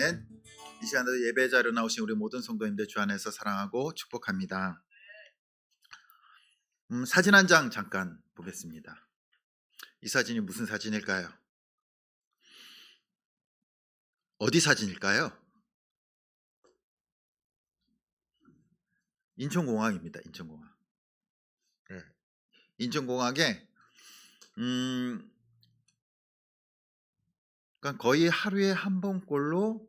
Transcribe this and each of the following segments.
이 시간에도 예배 자료 나오신 우리 모든 성도님들 주 안에서 사랑하고 축복합니다. 사진 한 장 잠깐 보겠습니다. 이 사진이 무슨 사진일까요? 어디 사진일까요? 인천공항입니다. 인천공항. 네. 인천공항에 그러니까 거의 하루에 한 번꼴로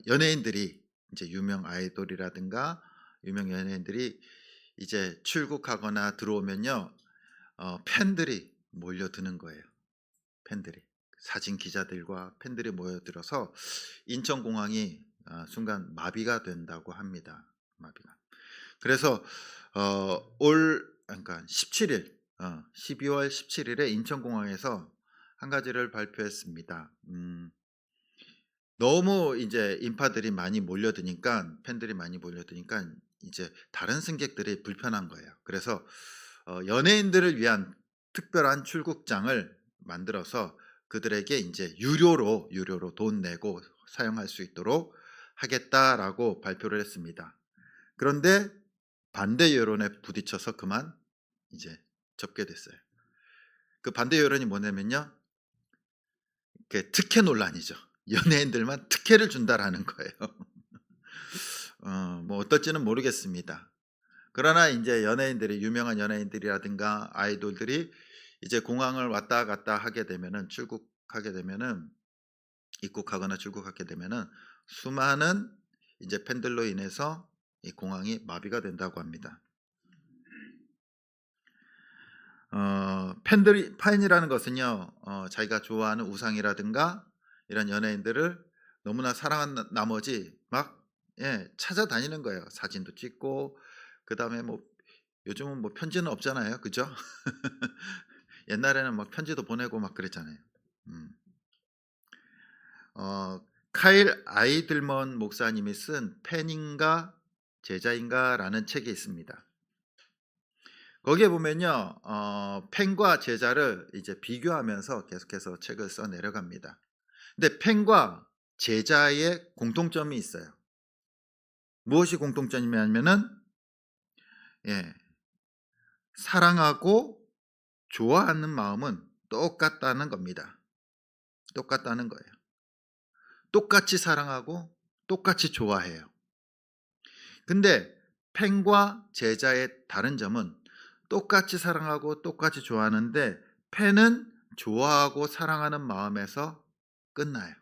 연예인들이 이제 유명 아이돌이라든가 유명 연예인들이 이제 출국하거나 들어오면요, 팬들이 몰려드는 거예요. 팬들이, 사진 기자들과 팬들이 모여들어서 인천공항이 순간 마비가 된다고 합니다. 마비가. 그래서 그러니까 17일 12월 17일에 인천공항에서 한 가지를 발표했습니다. 너무 이제 인파들이 많이 몰려드니까, 팬들이 많이 몰려드니까 이제 다른 승객들이 불편한 거예요. 그래서 연예인들을 위한 특별한 출국장을 만들어서 그들에게 이제 유료로 돈 내고 사용할 수 있도록 하겠다라고 발표를 했습니다. 그런데 반대 여론에 부딪혀서 그만 이제 접게 됐어요. 그 반대 여론이 뭐냐면요, 특혜 논란이죠. 연예인들만 특혜를 준다라는 거예요. 뭐 어떨지는 모르겠습니다. 그러나 이제 연예인들이, 유명한 연예인들이라든가 아이돌들이 이제 공항을 왔다 갔다 하게 되면은, 입국하거나 출국하게 되면은 수많은 이제 팬들로 인해서 이 공항이 마비가 된다고 합니다. 팬이라는 것은요, 자기가 좋아하는 우상이라든가 이런 연예인들을 너무나 사랑한 나머지 막 찾아다니는 거예요. 사진도 찍고, 그 다음에 뭐 요즘은 뭐 편지는 없잖아요, 그죠? 옛날에는 막 편지도 보내고 막 그랬잖아요. 카일 아이들먼 목사님이 쓴 팬인가 제자인가라는 책이 있습니다. 거기에 보면요, 팬과 제자를 이제 비교하면서 계속해서 책을 써 내려갑니다. 근데 팬과 제자의 공통점이 있어요. 무엇이 공통점이냐면은 사랑하고 좋아하는 마음은 똑같다는 겁니다. 똑같다는 거예요. 똑같이 사랑하고 똑같이 좋아해요. 근데 팬과 제자의 다른 점은 똑같이 사랑하고 똑같이 좋아하는데, 팬은 좋아하고 사랑하는 마음에서 끝나요.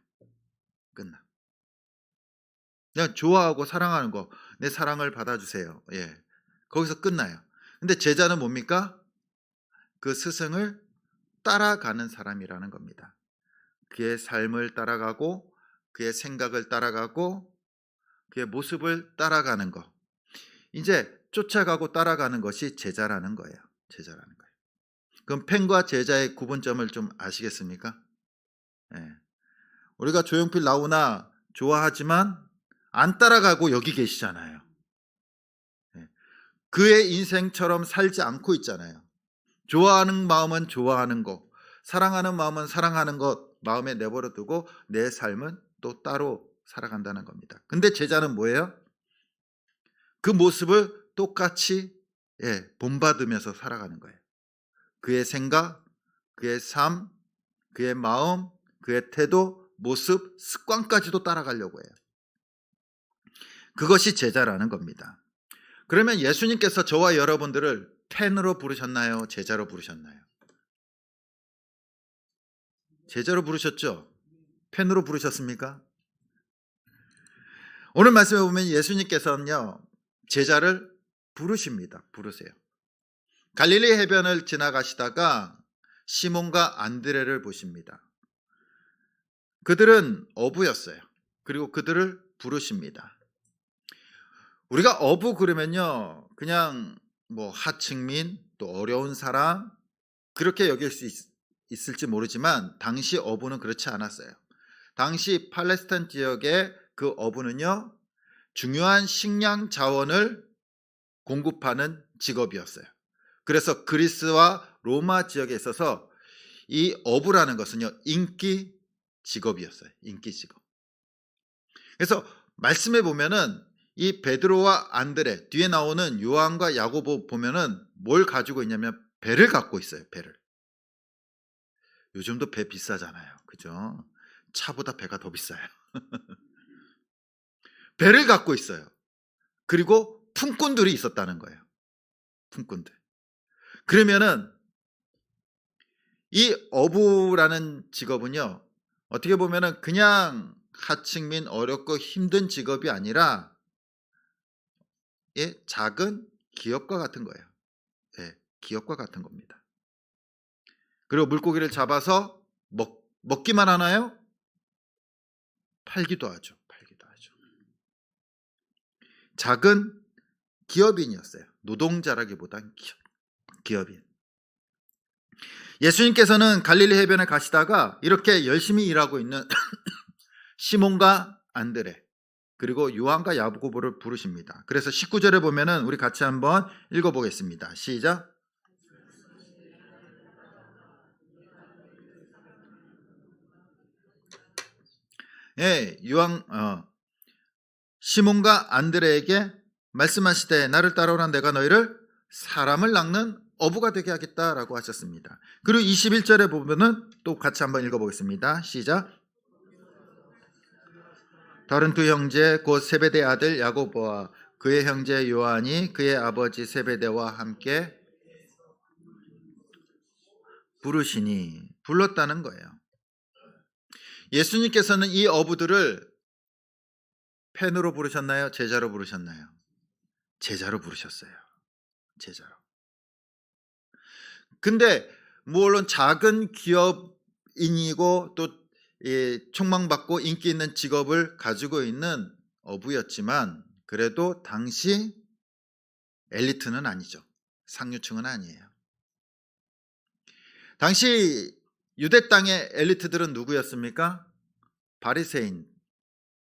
끝나. 그냥 좋아하고 사랑하는 거, 내 사랑을 받아주세요. 거기서 끝나요. 근데 제자는 뭡니까? 그 스승을 따라가는 사람이라는 겁니다. 그의 삶을 따라가고, 그의 생각을 따라가고, 그의 모습을 따라가는 거. 이제 쫓아가고 따라가는 것이 제자라는 거예요. 제자라는 거예요. 그럼 팬과 제자의 구분점을 좀 아시겠습니까? 우리가 조용필 나오나 좋아하지만 안 따라가고 여기 계시잖아요. 그의 인생처럼 살지 않고 있잖아요. 좋아하는 마음은 좋아하는 거, 사랑하는 마음은 사랑하는 것 마음에 내버려 두고 내 삶은 또 따로 살아간다는 겁니다. 근데 제자는 뭐예요? 그 모습을 똑같이 본받으면서 살아가는 거예요. 그의 생각, 그의 삶, 그의 마음, 그의 태도, 모습, 습관까지도 따라가려고 해요. 그것이 제자라는 겁니다. 그러면 예수님께서 저와 여러분들을 팬으로 부르셨나요? 제자로 부르셨나요? 제자로 부르셨죠? 팬으로 부르셨습니까? 오늘 말씀에 보면 예수님께서는요, 제자를 부르십니다. 부르세요. 갈릴리 해변을 지나가시다가 시몬과 안드레를 보십니다. 그들은 어부였어요. 그리고 그들을 부르십니다. 우리가 어부 그러면요, 그냥 뭐 하층민, 또 어려운 사람, 그렇게 여길 수 있을지 모르지만 당시 어부는 그렇지 않았어요. 당시 팔레스타인 지역의 그 어부는요, 중요한 식량 자원을 공급하는 직업이었어요. 그래서 그리스와 로마 지역에 있어서 이 어부라는 것은요, 인기 직업이었어요. 인기 직업. 그래서 말씀에 보면은 이 베드로와 안드레 뒤에 나오는 요한과 야고보 보면은 뭘 가지고 있냐면 배를 갖고 있어요. 배를. 요즘도 배 비싸잖아요. 그죠? 차보다 배가 더 비싸요. 배를 갖고 있어요. 그리고 품꾼들이 있었다는 거예요. 품꾼들. 그러면은 이 어부라는 직업은요, 어떻게 보면은 그냥 하층민 어렵고 힘든 직업이 아니라 작은 기업과 같은 거예요. 기업과 같은 겁니다. 그리고 물고기를 잡아서 먹기만 하나요? 팔기도 하죠. 팔기도 하죠. 작은 기업인이었어요. 노동자라기보단 기업인. 예수님께서는 갈릴리 해변에 가시다가 이렇게 열심히 일하고 있는 시몬과 안드레 그리고 요한과 야고보를 부르십니다. 그래서 19절에 보면은 우리 같이 한번 읽어보겠습니다. 시작. 시몬과 안드레에게 말씀하시되 나를 따라오라 내가 너희를 사람을 낚는 어부가 되게 하겠다라고 하셨습니다. 그리고 21절에 보면은 또 같이 한번 읽어보겠습니다. 시작. 다른 두 형제 곧 세베대 아들 야고보와 그의 형제 요한이 그의 아버지 세베대와 함께 부르시니 불렀다는 거예요. 예수님께서는 이 어부들을 팬으로 부르셨나요? 제자로 부르셨나요? 제자로 부르셨어요. 제자로. 근데 물론 작은 기업인이고 또 촉망받고 인기 있는 직업을 가지고 있는 어부였지만 그래도 당시 엘리트는 아니죠. 상류층은 아니에요. 당시 유대 땅의 엘리트들은 누구였습니까? 바리새인,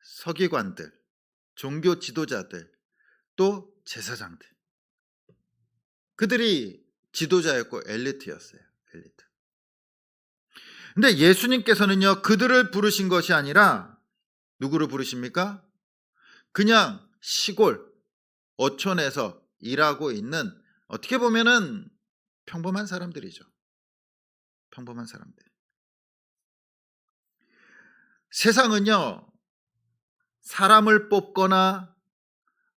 서기관들, 종교 지도자들, 또 제사장들. 그들이 지도자였고 엘리트였어요. 엘리트. 근데 예수님께서는요, 그들을 부르신 것이 아니라 누구를 부르십니까? 그냥 시골, 어촌에서 일하고 있는 어떻게 보면은 평범한 사람들이죠. 평범한 사람들. 세상은요, 사람을 뽑거나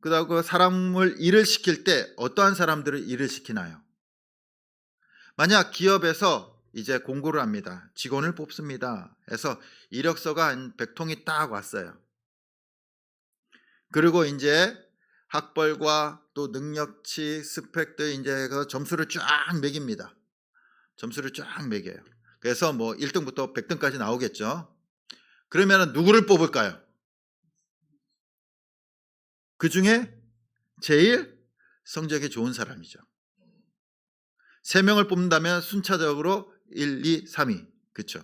그다음에 사람을 일을 시킬 때 어떠한 사람들을 일을 시키나요? 만약 기업에서 이제 공고를 합니다. 직원을 뽑습니다. 해서 이력서가 한 100통이 딱 왔어요. 그리고 이제 학벌과 또 능력치, 스펙들 이제 그 점수를 쫙 매깁니다. 점수를 쫙 매겨요. 그래서 뭐 1등부터 100등까지 나오겠죠. 그러면 누구를 뽑을까요? 그 중에 제일 성적이 좋은 사람이죠. 3명을 뽑는다면 순차적으로 1, 2, 3위. 그렇죠.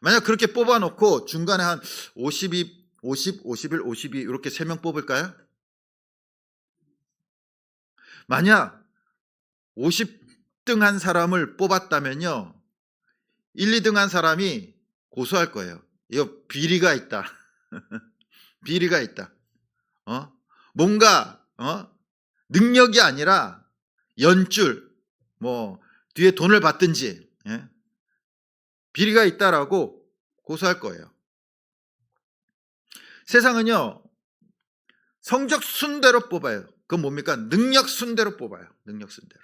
만약 그렇게 뽑아놓고 중간에 한 52, 50, 51, 52 이렇게 3명 뽑을까요? 만약 50등 한 사람을 뽑았다면요. 1, 2등 한 사람이 고소할 거예요. 이거 비리가 있다. 비리가 있다. 뭔가 능력이 아니라 연줄 뭐 뒤에 돈을 받든지 비리가 있다라고 고소할 거예요. 세상은요. 성적 순대로 뽑아요. 그건 뭡니까? 능력 순대로 뽑아요. 능력 순대로.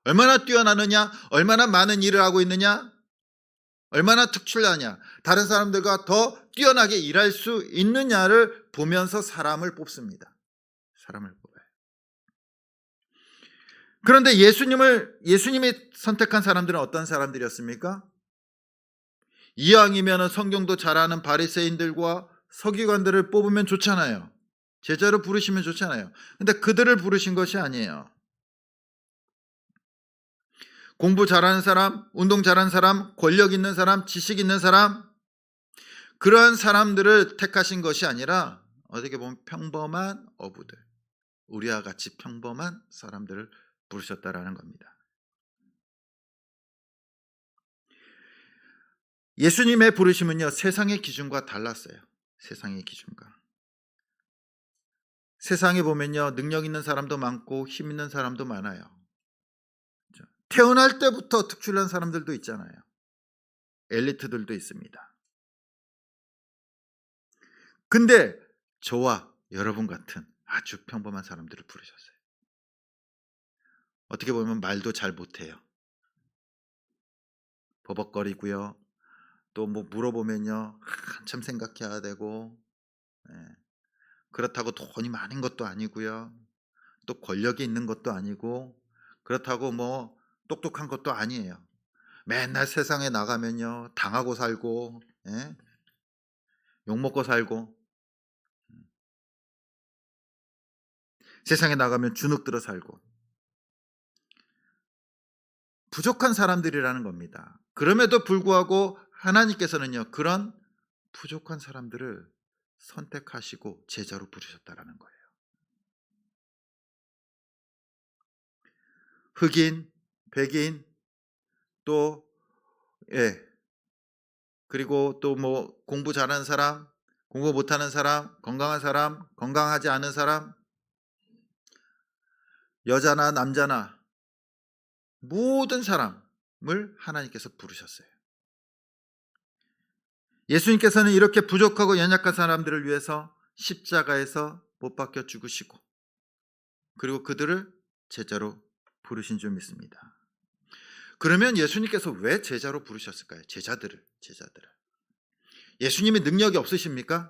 얼마나 뛰어나느냐? 얼마나 많은 일을 하고 있느냐? 얼마나 특출나냐? 다른 사람들과 더 뛰어나게 일할 수 있느냐를 보면서 사람을 뽑습니다. 사람을 뽑아요. 그런데 예수님이 선택한 사람들은 어떤 사람들이었습니까? 이왕이면 성경도 잘 아는 바리새인들과 서기관들을 뽑으면 좋잖아요. 제자로 부르시면 좋잖아요. 근데 그들을 부르신 것이 아니에요. 공부 잘하는 사람, 운동 잘하는 사람, 권력 있는 사람, 지식 있는 사람, 그러한 사람들을 택하신 것이 아니라 어떻게 보면 평범한 어부들, 우리와 같이 평범한 사람들을 부르셨다라는 겁니다. 예수님의 부르심은요, 세상의 기준과 달랐어요. 세상의 기준과. 세상에 보면요, 능력 있는 사람도 많고 힘 있는 사람도 많아요. 그렇죠? 태어날 때부터 특출난 사람들도 있잖아요. 엘리트들도 있습니다. 근데 저와 여러분 같은 아주 평범한 사람들을 부르셨어요. 어떻게 보면 말도 잘 못해요. 버벅거리고요. 또 뭐 물어보면요, 한참 생각해야 되고, 예. 그렇다고 돈이 많은 것도 아니고요. 또 권력이 있는 것도 아니고, 그렇다고 뭐 똑똑한 것도 아니에요. 맨날 세상에 나가면요, 당하고 살고, 예? 욕먹고 살고, 세상에 나가면 주눅 들어 살고, 부족한 사람들이라는 겁니다. 그럼에도 불구하고 하나님께서는요, 그런 부족한 사람들을 선택하시고 제자로 부르셨다라는 거예요. 흑인, 백인, 또 예, 그리고 또 뭐 공부 잘하는 사람, 공부 못하는 사람, 건강한 사람, 건강하지 않은 사람, 여자나 남자나 모든 사람을 하나님께서 부르셨어요. 예수님께서는 이렇게 부족하고 연약한 사람들을 위해서 십자가에서 못 박혀 죽으시고, 그리고 그들을 제자로 부르신 줄 믿습니다. 그러면 예수님께서 왜 제자로 부르셨을까요? 제자들을. 예수님이 능력이 없으십니까?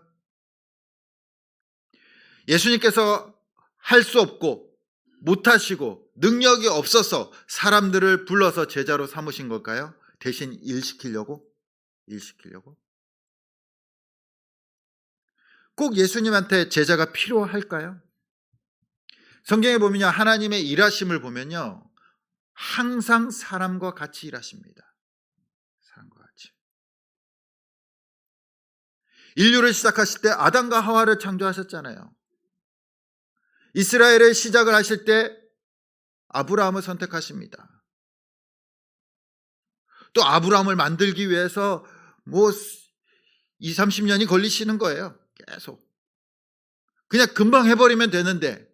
예수님께서 할 수 없고 못하시고 능력이 없어서 사람들을 불러서 제자로 삼으신 걸까요? 대신 일시키려고? 꼭 예수님한테 제자가 필요할까요? 성경에 보면요, 하나님의 일하심을 보면요, 항상 사람과 같이 일하십니다. 사람과 같이. 인류를 시작하실 때 아담과 하와를 창조하셨잖아요. 이스라엘의 시작을 하실 때 아브라함을 선택하십니다. 또 아브라함을 만들기 위해서 뭐 2, 30년이 걸리시는 거예요. 계속. 그냥 금방 해버리면 되는데,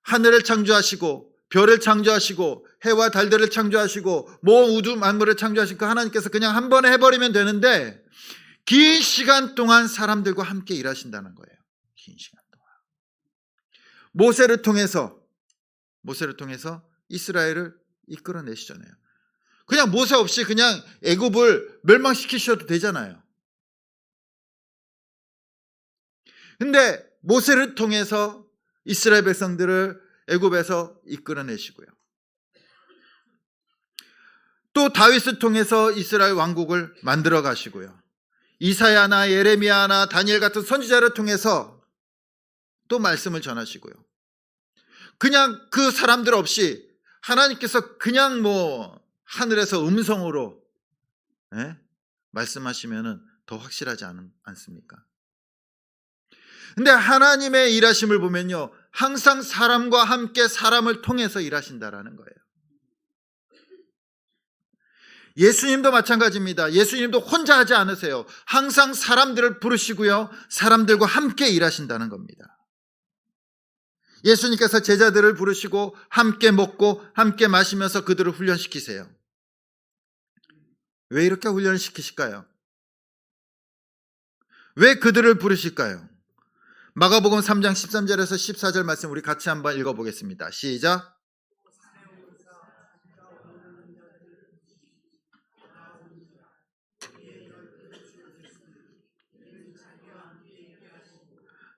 하늘을 창조하시고 별을 창조하시고 해와 달들을 창조하시고 모든 우주 만물을 창조하시고 하나님께서 그냥 한 번에 해버리면 되는데, 긴 시간 동안 사람들과 함께 일하신다는 거예요. 긴 시간 동안. 모세를 통해서 이스라엘을 이끌어내시잖아요. 그냥 모세 없이 그냥 애굽을 멸망시키셔도 되잖아요. 근데 모세를 통해서 이스라엘 백성들을 애굽에서 이끌어내시고요. 또 다윗을 통해서 이스라엘 왕국을 만들어 가시고요. 이사야나 예레미야나 다니엘 같은 선지자를 통해서 또 말씀을 전하시고요. 그냥 그 사람들 없이 하나님께서 그냥 뭐 하늘에서 음성으로 말씀하시면은 더 확실하지 않습니까? 근데 하나님의 일하심을 보면요, 항상 사람과 함께 사람을 통해서 일하신다라는 거예요. 예수님도 마찬가지입니다. 예수님도 혼자 하지 않으세요. 항상 사람들을 부르시고요, 사람들과 함께 일하신다는 겁니다. 예수님께서 제자들을 부르시고 함께 먹고 함께 마시면서 그들을 훈련시키세요. 왜 이렇게 훈련시키실까요? 왜 그들을 부르실까요? 마가복음 3장 13절에서 14절 말씀 우리 같이 한번 읽어보겠습니다. 시작.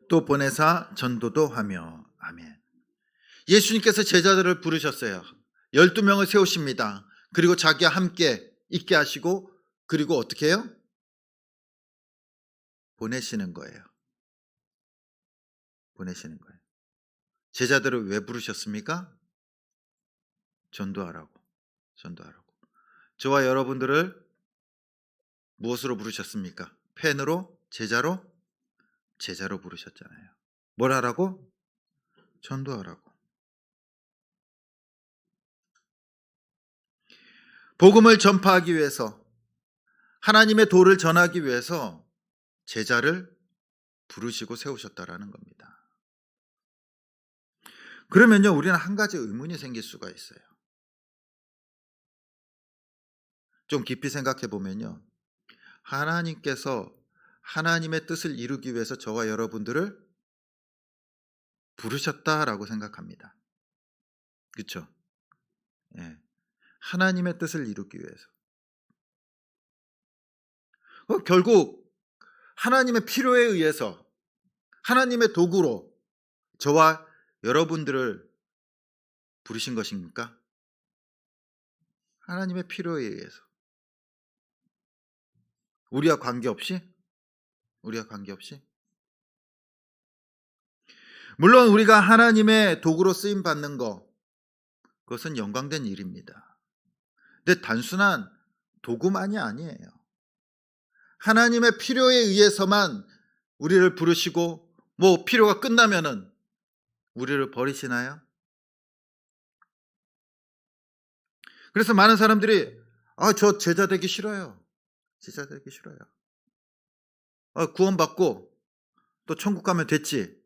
또 보내사 전도도 하며. 아멘. 예수님께서 제자들을 부르셨어요. 12명을 세우십니다. 그리고 자기와 함께 있게 하시고, 그리고 어떻게 해요? 보내시는 거예요. 제자들을 왜 부르셨습니까? 전도하라고. 저와 여러분들을 무엇으로 부르셨습니까? 펜으로? 제자로 부르셨잖아요. 뭘 하라고? 전도하라고. 복음을 전파하기 위해서 하나님의 도를 전하기 위해서 제자를 부르시고 세우셨다라는 겁니다. 그러면요, 우리는 한 가지 의문이 생길 수가 있어요. 좀 깊이 생각해 보면요, 하나님께서 하나님의 뜻을 이루기 위해서 저와 여러분들을 부르셨다라고 생각합니다. 그렇죠? 예. 하나님의 뜻을 이루기 위해서. 결국 하나님의 필요에 의해서 하나님의 도구로 저와 여러분들을 부르신 것입니까? 하나님의 필요에 의해서. 우리와 관계없이? 우리와 관계없이? 물론 우리가 하나님의 도구로 쓰임 받는 것, 그것은 영광된 일입니다. 근데 단순한 도구만이 아니에요. 하나님의 필요에 의해서만 우리를 부르시고 뭐 필요가 끝나면은 우리를 버리시나요? 그래서 많은 사람들이 저 제자 되기 싫어요. 제자 되기 싫어요. 구원받고 또 천국 가면 됐지.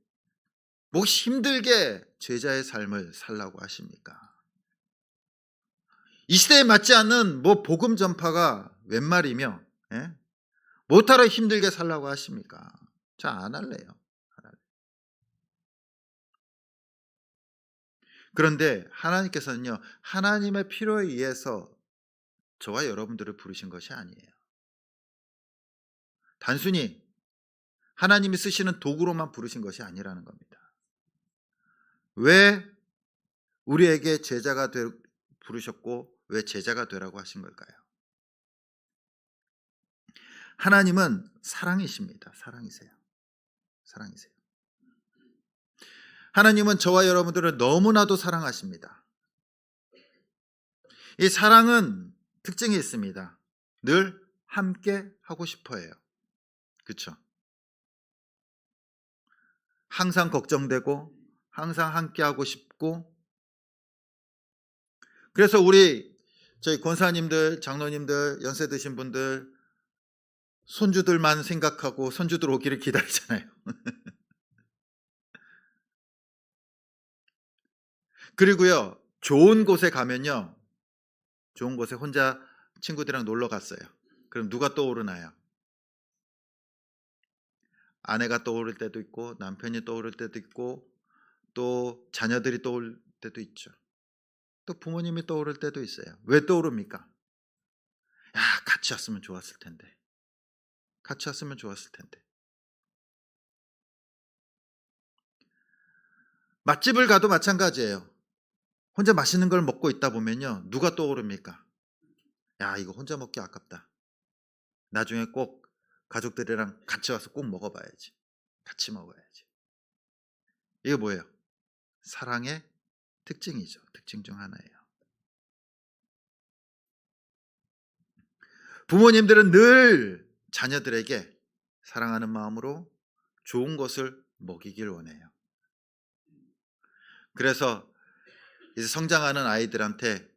뭐 힘들게 제자의 삶을 살라고 하십니까? 이 시대에 맞지 않는 뭐 복음 전파가 웬 말이며, 예? 못하러 힘들게 살라고 하십니까? 저 안 할래요. 안 할래요. 그런데 하나님께서는요, 하나님의 필요에 의해서 저와 여러분들을 부르신 것이 아니에요. 단순히 하나님이 쓰시는 도구로만 부르신 것이 아니라는 겁니다. 왜 우리에게 부르셨고 왜 제자가 되라고 하신 걸까요? 하나님은 사랑이십니다. 사랑이세요. 사랑이세요. 하나님은 저와 여러분들을 너무나도 사랑하십니다. 이 사랑은 특징이 있습니다. 늘 함께 하고 싶어 해요. 그렇죠? 항상 걱정되고 항상 함께 하고 싶고, 그래서 저희 권사님들, 장로님들, 연세 드신 분들 손주들만 생각하고 손주들 오기를 기다리잖아요. 그리고요, 좋은 곳에 가면요, 좋은 곳에 혼자 친구들이랑 놀러 갔어요. 그럼 누가 떠오르나요? 아내가 떠오를 때도 있고 남편이 떠오를 때도 있고 또 자녀들이 떠오를 때도 있죠. 또 부모님이 떠오를 때도 있어요. 왜 떠오릅니까? 야, 같이 왔으면 좋았을 텐데. 같이 왔으면 좋았을 텐데. 맛집을 가도 마찬가지예요. 혼자 맛있는 걸 먹고 있다 보면요, 누가 떠오릅니까? 야, 이거 혼자 먹기 아깝다. 나중에 꼭 가족들이랑 같이 와서 꼭 먹어봐야지. 같이 먹어야지. 이게 뭐예요? 사랑의 특징이죠. 특징 중 하나예요. 부모님들은 늘 자녀들에게 사랑하는 마음으로 좋은 것을 먹이길 원해요. 그래서 이제 성장하는 아이들한테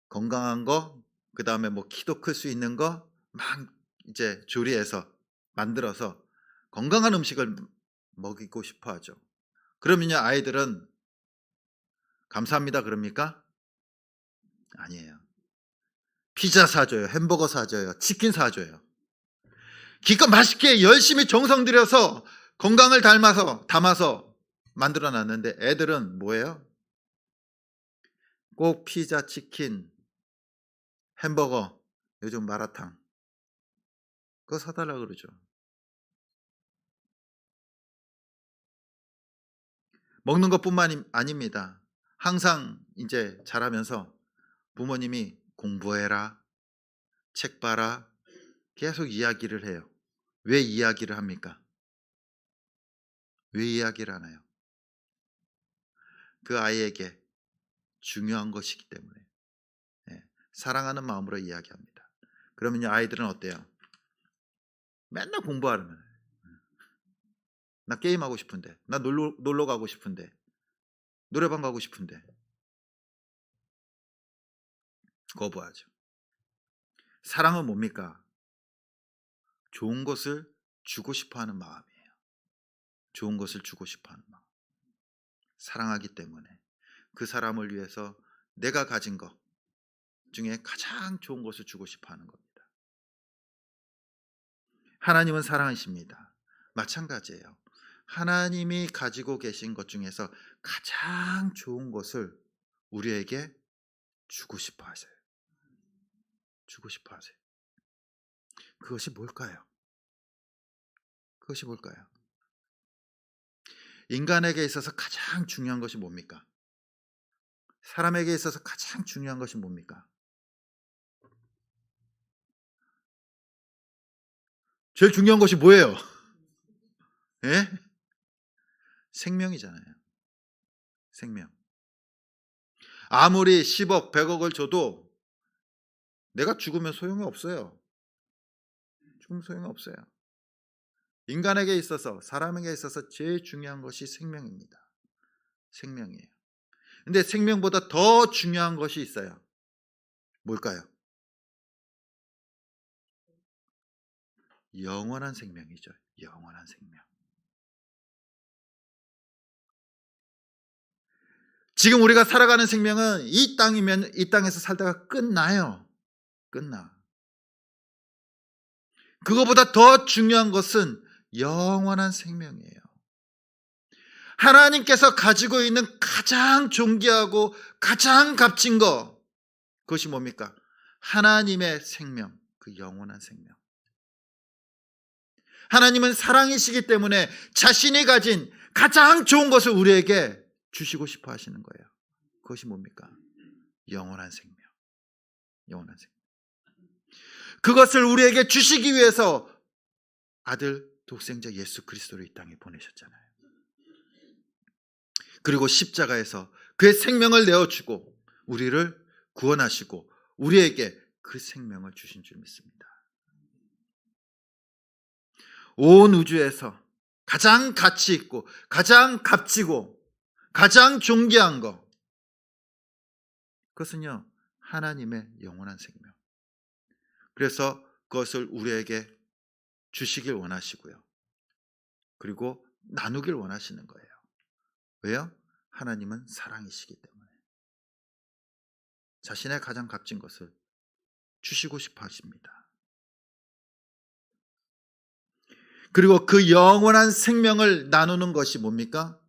건강한 거, 그 다음에 뭐 키도 클 수 있는 거 막 이제 조리해서 만들어서 건강한 음식을 먹이고 싶어 하죠. 그러면요, 아이들은 감사합니다 그럽니까? 아니에요. 피자 사줘요. 햄버거 사줘요. 치킨 사줘요. 기껏 맛있게 열심히 정성 들여서 건강을 담아서 만들어 놨는데 애들은 뭐예요? 꼭 피자, 치킨, 햄버거, 요즘 마라탕 그거 사달라 그러죠. 먹는 것뿐만 아닙니다. 항상 이제 자라면서 부모님이 공부해라, 책 봐라 계속 이야기를 해요. 왜 이야기를 합니까? 왜 이야기를 하나요? 그 아이에게 중요한 것이기 때문에. 예, 사랑하는 마음으로 이야기합니다. 그러면요, 아이들은 어때요? 맨날 공부하려면 나 게임하고 싶은데, 나 놀러 가고 싶은데, 노래방 가고 싶은데 거부하죠. 사랑은 뭡니까? 좋은 것을 주고 싶어 하는 마음이에요. 좋은 것을 주고 싶어 하는 마음. 사랑하기 때문에 그 사람을 위해서 내가 가진 것 중에 가장 좋은 것을 주고 싶어 하는 겁니다. 하나님은 사랑이십니다. 마찬가지예요. 하나님이 가지고 계신 것 중에서 가장 좋은 것을 우리에게 주고 싶어 하세요. 주고 싶어 하세요. 그것이 뭘까요? 그것이 뭘까요? 인간에게 있어서 가장 중요한 것이 뭡니까? 사람에게 있어서 가장 중요한 것이 뭡니까? 제일 중요한 것이 뭐예요? 예? 생명이잖아요. 생명. 아무리 10억, 100억을 줘도 내가 죽으면 소용이 없어요. 죽으면 소용이 없어요. 인간에게 있어서, 사람에게 있어서 제일 중요한 것이 생명입니다. 생명이에요. 근데 생명보다 더 중요한 것이 있어요. 뭘까요? 영원한 생명이죠. 영원한 생명. 지금 우리가 살아가는 생명은 이 땅이면 이 땅에서 살다가 끝나요. 끝나. 그거보다 더 중요한 것은 영원한 생명이에요. 하나님께서 가지고 있는 가장 존귀하고 가장 값진 것, 그것이 뭡니까? 하나님의 생명, 그 영원한 생명. 하나님은 사랑이시기 때문에 자신이 가진 가장 좋은 것을 우리에게 주시고 싶어 하시는 거예요. 그것이 뭡니까? 영원한 생명. 영원한 생명. 그것을 우리에게 주시기 위해서 아들 독생자 예수 그리스도를 이 땅에 보내셨잖아요. 그리고 십자가에서 그의 생명을 내어주고 우리를 구원하시고 우리에게 그 생명을 주신 줄 믿습니다. 온 우주에서 가장 가치 있고 가장 값지고 가장 존귀한 것, 그것은요 하나님의 영원한 생명. 그래서 그것을 우리에게 주시길 원하시고요. 그리고 나누길 원하시는 거예요. 왜요? 하나님은 사랑이시기 때문에 자신의 가장 값진 것을 주시고 싶어 하십니다. 그리고 그 영원한 생명을 나누는 것이 뭡니까?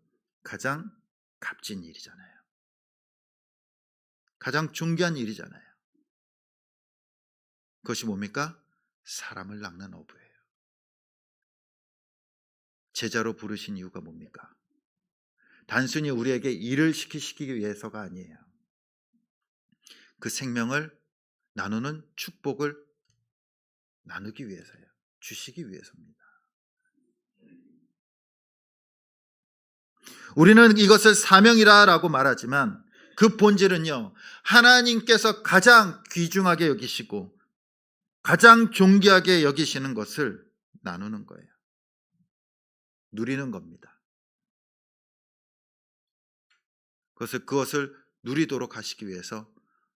가장 값진 일이잖아요. 가장 존귀한 일이잖아요. 그것이 뭡니까? 사람을 낳는 어부예요. 제자로 부르신 이유가 뭡니까? 단순히 우리에게 일을 시키시기 위해서가 아니에요. 그 생명을 나누는 축복을 나누기 위해서예요. 주시기 위해서입니다. 우리는 이것을 사명이라고 말하지만 그 본질은요, 하나님께서 가장 귀중하게 여기시고 가장 존귀하게 여기시는 것을 나누는 거예요. 누리는 겁니다. 그것을 누리도록 하시기 위해서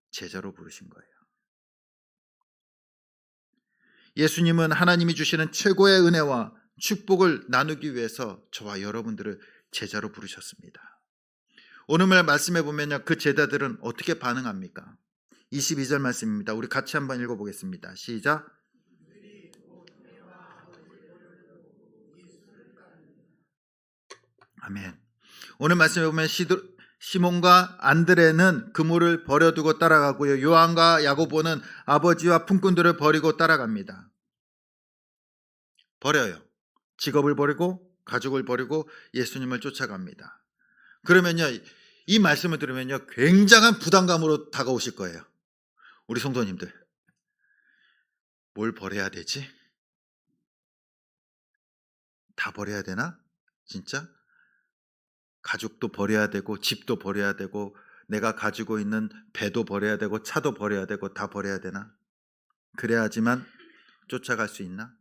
제자로 부르신 거예요. 예수님은 하나님이 주시는 최고의 은혜와 축복을 나누기 위해서 저와 여러분들을 제자로 부르셨습니다. 오늘 말씀해 보면요, 그 제자들은 어떻게 반응합니까? 22절 말씀입니다. 우리 같이 한번 읽어보겠습니다. 시작. 아멘. 오늘 말씀해 보면 시몬과 안드레는 그물을 버려두고 따라가고요. 요한과 야고보는 아버지와 품꾼들을 버리고 따라갑니다. 버려요. 직업을 버리고 가족을 버리고 예수님을 쫓아갑니다. 그러면요, 이 말씀을 들으면요, 굉장한 부담감으로 다가오실 거예요. 우리 성도님들, 뭘 버려야 되지? 다 버려야 되나? 진짜? 가족도 버려야 되고 집도 버려야 되고 내가 가지고 있는 배도 버려야 되고 차도 버려야 되고 다 버려야 되나? 그래야지만 쫓아갈 수 있나?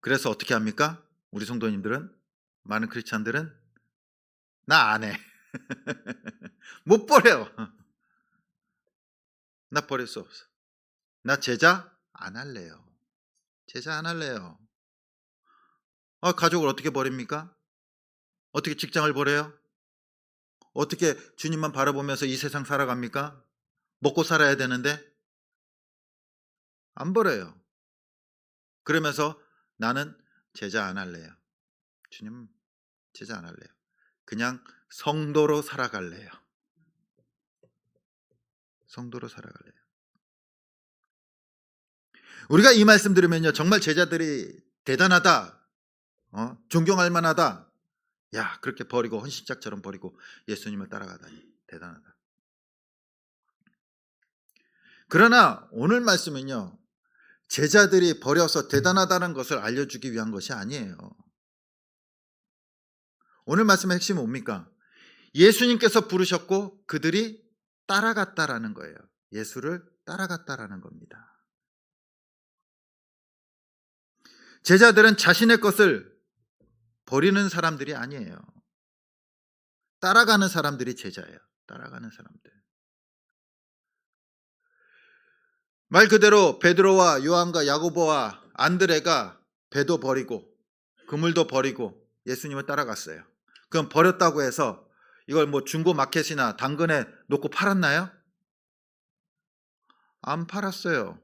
그래서 어떻게 합니까? 우리 성도님들은, 많은 크리스찬들은 나 안 해. 못 버려. 나 버릴 수 없어. 나 제자 안 할래요. 제자 안 할래요. 가족을 어떻게 버립니까? 어떻게 직장을 버려요? 어떻게 주님만 바라보면서 이 세상 살아갑니까? 먹고 살아야 되는데 안 버려요. 그러면서 나는 제자 안 할래요. 주님 제자 안 할래요. 그냥 성도로 살아갈래요. 성도로 살아갈래요. 우리가 이 말씀 들으면요, 정말 제자들이 대단하다, 존경할 만하다. 야, 그렇게 버리고 헌신짝처럼 버리고 예수님을 따라가다니 대단하다. 그러나 오늘 말씀은요, 제자들이 버려서 대단하다는 것을 알려주기 위한 것이 아니에요. 오늘 말씀의 핵심은 뭡니까? 예수님께서 부르셨고 그들이 따라갔다라는 거예요. 예수를 따라갔다라는 겁니다. 제자들은 자신의 것을 버리는 사람들이 아니에요. 따라가는 사람들이 제자예요. 따라가는 사람들. 말 그대로 베드로와 요한과 야고보와 안드레가 배도 버리고 그물도 버리고 예수님을 따라갔어요. 그럼 버렸다고 해서 이걸 뭐 중고 마켓이나 당근에 놓고 팔았나요? 안 팔았어요.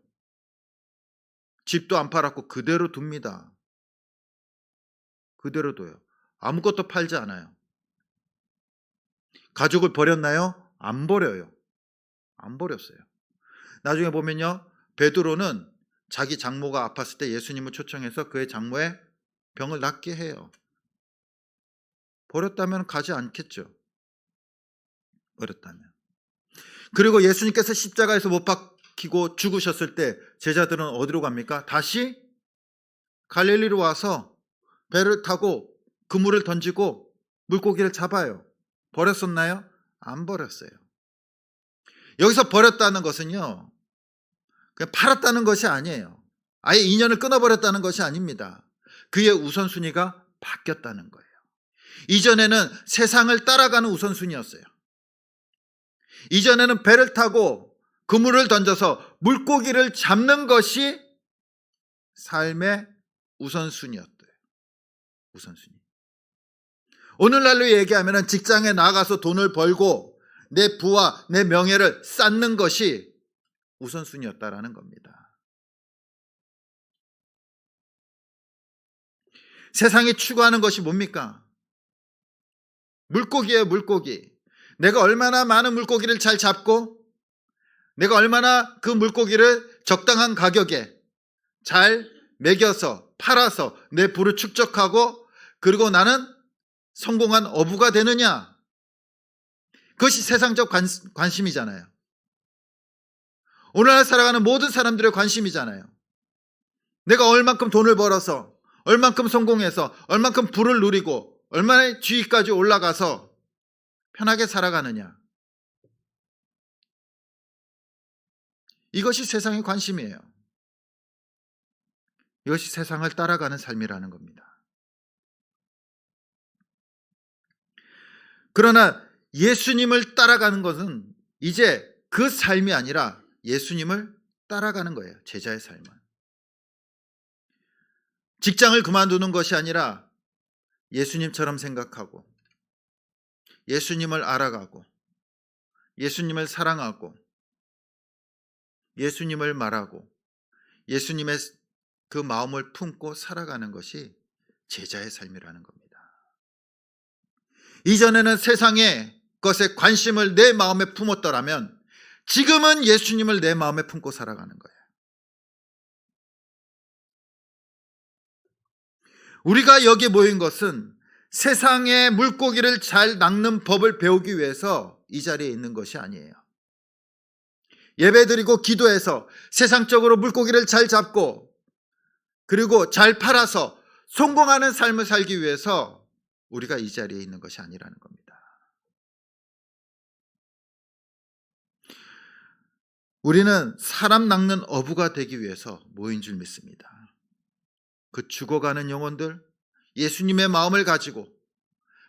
집도 안 팔았고 그대로 둡니다. 그대로 둬요. 아무것도 팔지 않아요. 가족을 버렸나요? 안 버려요. 안 버렸어요. 나중에 보면요, 베드로는 자기 장모가 아팠을 때 예수님을 초청해서 그의 장모의 병을 낫게 해요. 버렸다면 가지 않겠죠. 버렸다면. 그리고 예수님께서 십자가에서 못 박히고 죽으셨을 때 제자들은 어디로 갑니까? 다시 갈릴리로 와서 배를 타고 그물을 던지고 물고기를 잡아요. 버렸었나요? 안 버렸어요. 여기서 버렸다는 것은요, 그냥 팔았다는 것이 아니에요. 아예 인연을 끊어버렸다는 것이 아닙니다. 그의 우선순위가 바뀌었다는 거예요. 이전에는 세상을 따라가는 우선순위였어요. 이전에는 배를 타고 그물을 던져서 물고기를 잡는 것이 삶의 우선순위였대요. 우선순위. 오늘날로 얘기하면 직장에 나가서 돈을 벌고 내 부와 내 명예를 쌓는 것이 우선순위였다라는 겁니다. 세상이 추구하는 것이 뭡니까? 물고기예요, 물고기. 내가 얼마나 많은 물고기를 잘 잡고 내가 얼마나 그 물고기를 적당한 가격에 잘 먹여서 팔아서 내 부를 축적하고 그리고 나는 성공한 어부가 되느냐. 그것이 세상적 관심이잖아요. 오늘날 살아가는 모든 사람들의 관심이잖아요. 내가 얼만큼 돈을 벌어서 얼만큼 성공해서 얼만큼 부를 누리고 얼마나 지위까지 올라가서 편하게 살아가느냐. 이것이 세상의 관심이에요. 이것이 세상을 따라가는 삶이라는 겁니다. 그러나 예수님을 따라가는 것은 이제 그 삶이 아니라 예수님을 따라가는 거예요. 제자의 삶은. 직장을 그만두는 것이 아니라 예수님처럼 생각하고 예수님을 알아가고 예수님을 사랑하고 예수님을 말하고 예수님의 그 마음을 품고 살아가는 것이 제자의 삶이라는 겁니다. 이전에는 세상의 것에 관심을 내 마음에 품었더라면 지금은 예수님을 내 마음에 품고 살아가는 거예요. 우리가 여기 모인 것은 세상의 물고기를 잘 낚는 법을 배우기 위해서 이 자리에 있는 것이 아니에요. 예배드리고 기도해서 세상적으로 물고기를 잘 잡고 그리고 잘 팔아서 성공하는 삶을 살기 위해서 우리가 이 자리에 있는 것이 아니라는 겁니다. 우리는 사람 낚는 어부가 되기 위해서 모인 줄 믿습니다. 그 죽어가는 영혼들, 예수님의 마음을 가지고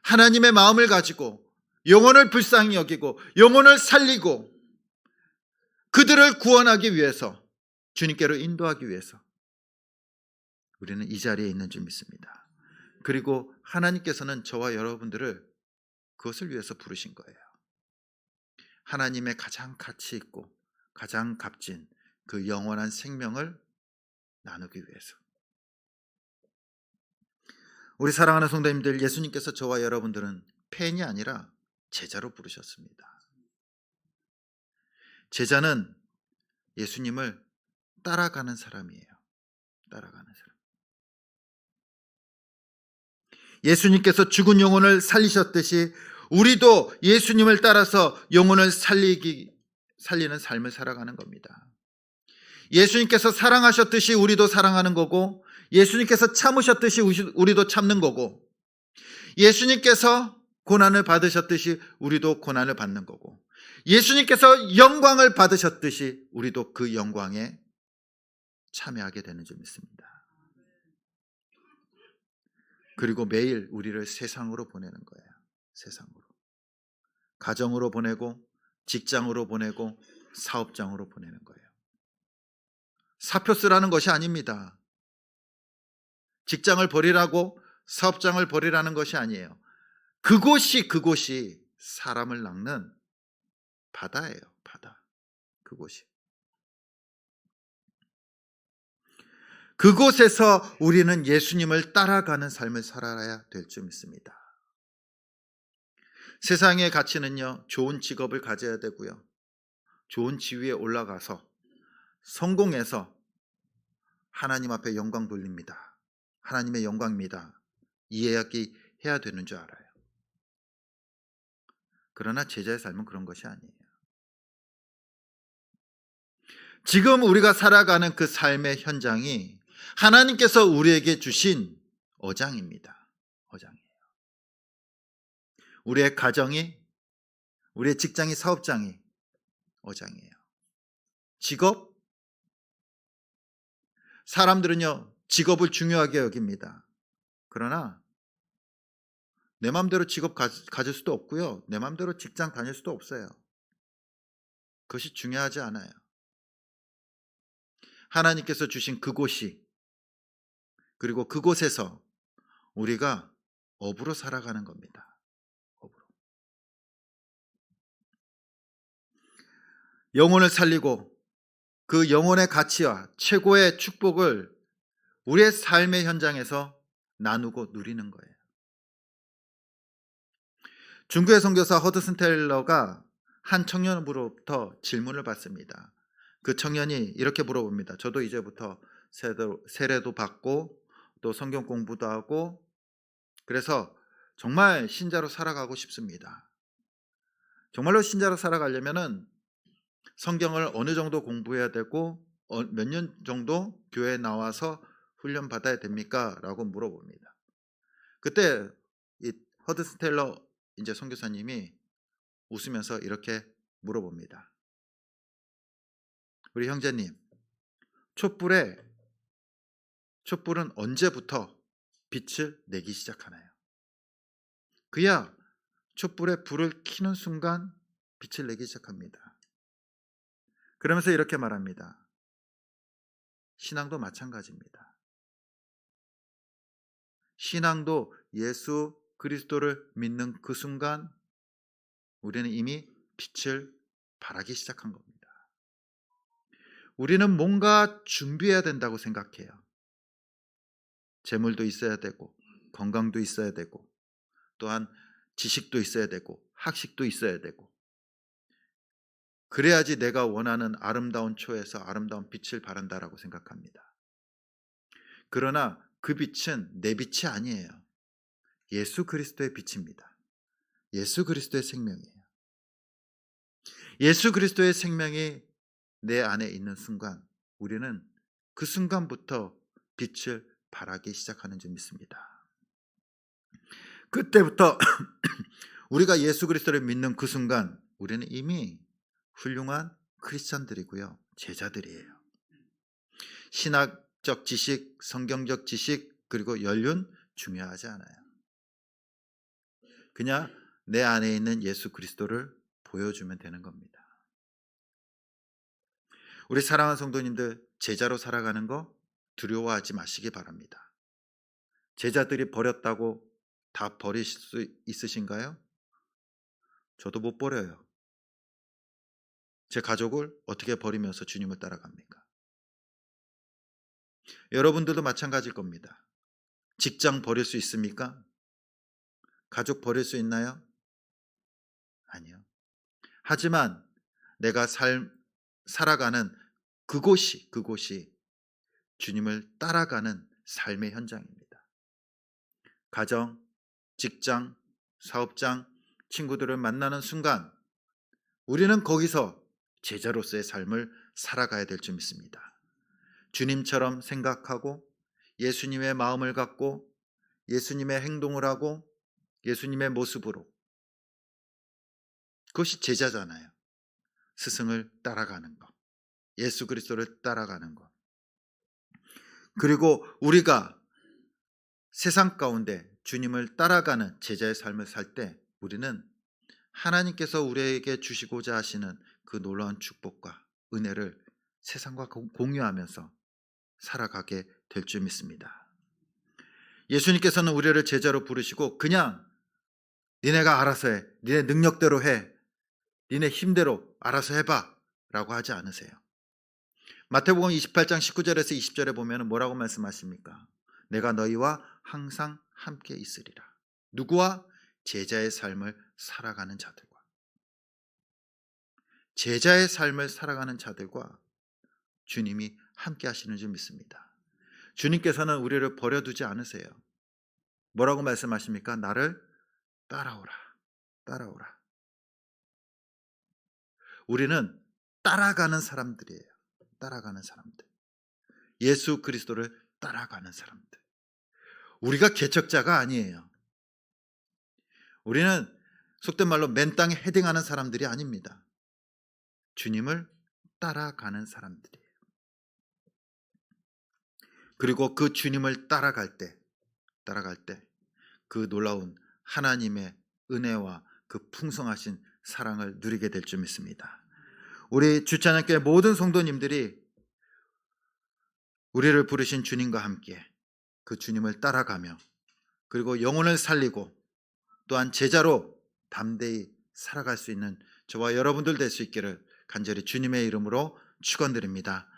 하나님의 마음을 가지고 영혼을 불쌍히 여기고 영혼을 살리고 그들을 구원하기 위해서 주님께로 인도하기 위해서 우리는 이 자리에 있는 줄 믿습니다. 그리고 하나님께서는 저와 여러분들을 그것을 위해서 부르신 거예요. 하나님의 가장 가치 있고 가장 값진 그 영원한 생명을 나누기 위해서. 우리 사랑하는 성도님들, 예수님께서 저와 여러분들은 팬이 아니라 제자로 부르셨습니다. 제자는 예수님을 따라가는 사람이에요. 따라가는 사람. 예수님께서 죽은 영혼을 살리셨듯이 우리도 예수님을 따라서 영혼을 살리는 삶을 살아가는 겁니다. 예수님께서 사랑하셨듯이 우리도 사랑하는 거고, 예수님께서 참으셨듯이 우리도 참는 거고, 예수님께서 고난을 받으셨듯이 우리도 고난을 받는 거고, 예수님께서 영광을 받으셨듯이 우리도 그 영광에 참여하게 되는 줄 믿습니다. 그리고 매일 우리를 세상으로 보내는 거예요. 세상으로. 가정으로 보내고, 직장으로 보내고, 사업장으로 보내는 거예요. 사표 쓰라는 것이 아닙니다. 직장을 버리라고, 사업장을 버리라는 것이 아니에요. 그곳이 사람을 낚는 바다예요. 바다. 그곳이. 그곳에서 우리는 예수님을 따라가는 삶을 살아야 될 줄 믿습니다. 세상의 가치는요, 좋은 직업을 가져야 되고요, 좋은 지위에 올라가서 성공해서 하나님 앞에 영광 돌립니다. 하나님의 영광입니다. 이 이야기 해야 되는 줄 알아요. 그러나 제자의 삶은 그런 것이 아니에요. 지금 우리가 살아가는 그 삶의 현장이 하나님께서 우리에게 주신 어장입니다. 어장이에요. 우리의 가정이, 우리의 직장이, 사업장이 어장이에요. 직업? 사람들은요, 직업을 중요하게 여깁니다. 그러나 내 마음대로 직업 가질 수도 없고요, 내 마음대로 직장 다닐 수도 없어요. 그것이 중요하지 않아요. 하나님께서 주신 그곳이, 그리고 그곳에서 우리가 업으로 살아가는 겁니다. 업으로. 영혼을 살리고 그 영혼의 가치와 최고의 축복을 우리의 삶의 현장에서 나누고 누리는 거예요. 중국의 선교사 허드슨 테일러가 한 청년으로부터 질문을 받습니다. 그 청년이 이렇게 물어봅니다. 저도 이제부터 세례도 받고 또 성경 공부도 하고, 그래서 정말 신자로 살아가고 싶습니다. 정말로 신자로 살아가려면은 성경을 어느 정도 공부해야 되고 몇 년 정도 교회에 나와서 훈련 받아야 됩니까? 라고 물어봅니다. 그때 이 허드슨 테일러 이제 선교사님이 웃으면서 이렇게 물어봅니다. 우리 형제님, 촛불은 언제부터 빛을 내기 시작하나요? 그야 촛불에 불을 켜는 순간 빛을 내기 시작합니다. 그러면서 이렇게 말합니다. 신앙도 마찬가지입니다. 신앙도 예수 그리스도를 믿는 그 순간 우리는 이미 빛을 발하기 시작한 겁니다. 우리는 뭔가 준비해야 된다고 생각해요. 재물도 있어야 되고, 건강도 있어야 되고, 또한 지식도 있어야 되고, 학식도 있어야 되고, 그래야지 내가 원하는 아름다운 초에서 아름다운 빛을 발한다라고 생각합니다. 그러나 그 빛은 내 빛이 아니에요. 예수 그리스도의 빛입니다. 예수 그리스도의 생명이에요. 예수 그리스도의 생명이 내 안에 있는 순간 우리는 그 순간부터 빛을 발하기 시작하는 줄 믿습니다. 그때부터 우리가 예수 그리스도를 믿는 그 순간 우리는 이미 훌륭한 크리스찬들이고요, 제자들이에요. 신학적 지식, 성경적 지식, 그리고 연륜 중요하지 않아요. 그냥 내 안에 있는 예수 그리스도를 보여주면 되는 겁니다. 우리 사랑하는 성도님들, 제자로 살아가는 거 두려워하지 마시기 바랍니다. 제자들이 버렸다고 다 버리실 수 있으신가요? 저도 못 버려요. 제 가족을 어떻게 버리면서 주님을 따라갑니까? 여러분들도 마찬가지일 겁니다. 직장 버릴 수 있습니까? 가족 버릴 수 있나요? 아니요. 하지만 내가 살아가는 그곳이 주님을 따라가는 삶의 현장입니다. 가정, 직장, 사업장, 친구들을 만나는 순간 우리는 거기서 제자로서의 삶을 살아가야 될 줄 믿습니다. 주님처럼 생각하고 예수님의 마음을 갖고 예수님의 행동을 하고 예수님의 모습으로, 그것이 제자잖아요. 스승을 따라가는 것, 예수 그리스도를 따라가는 것. 그리고 우리가 세상 가운데 주님을 따라가는 제자의 삶을 살 때 우리는 하나님께서 우리에게 주시고자 하시는 그 놀라운 축복과 은혜를 세상과 공유하면서 살아가게 될 줄 믿습니다. 예수님께서는 우리를 제자로 부르시고 그냥 니네가 알아서 해, 니네 능력대로 해, 니네 힘대로 알아서 해봐 라고 하지 않으세요. 마태복음 28장 19절에서 20절에 보면 뭐라고 말씀하십니까? 내가 너희와 항상 함께 있으리라. 누구와? 제자의 삶을 살아가는 자들과. 제자의 삶을 살아가는 자들과 주님이 함께 하시는 줄 믿습니다. 주님께서는 우리를 버려두지 않으세요. 뭐라고 말씀하십니까? 나를 따라오라. 따라오라. 우리는 따라가는 사람들이에요. 따라가는 사람들. 예수 그리스도를 따라가는 사람들. 우리가 개척자가 아니에요. 우리는 속된 말로 맨 땅에 헤딩하는 사람들이 아닙니다. 주님을 따라가는 사람들이에요. 그리고 그 주님을 따라갈 때 그 놀라운 하나님의 은혜와 그 풍성하신 사랑을 누리게 될 줄 믿습니다. 우리 주찬양교회 모든 성도님들이 우리를 부르신 주님과 함께 그 주님을 따라가며 그리고 영혼을 살리고 또한 제자로 담대히 살아갈 수 있는 저와 여러분들 될 수 있기를 간절히 주님의 이름으로 축원드립니다.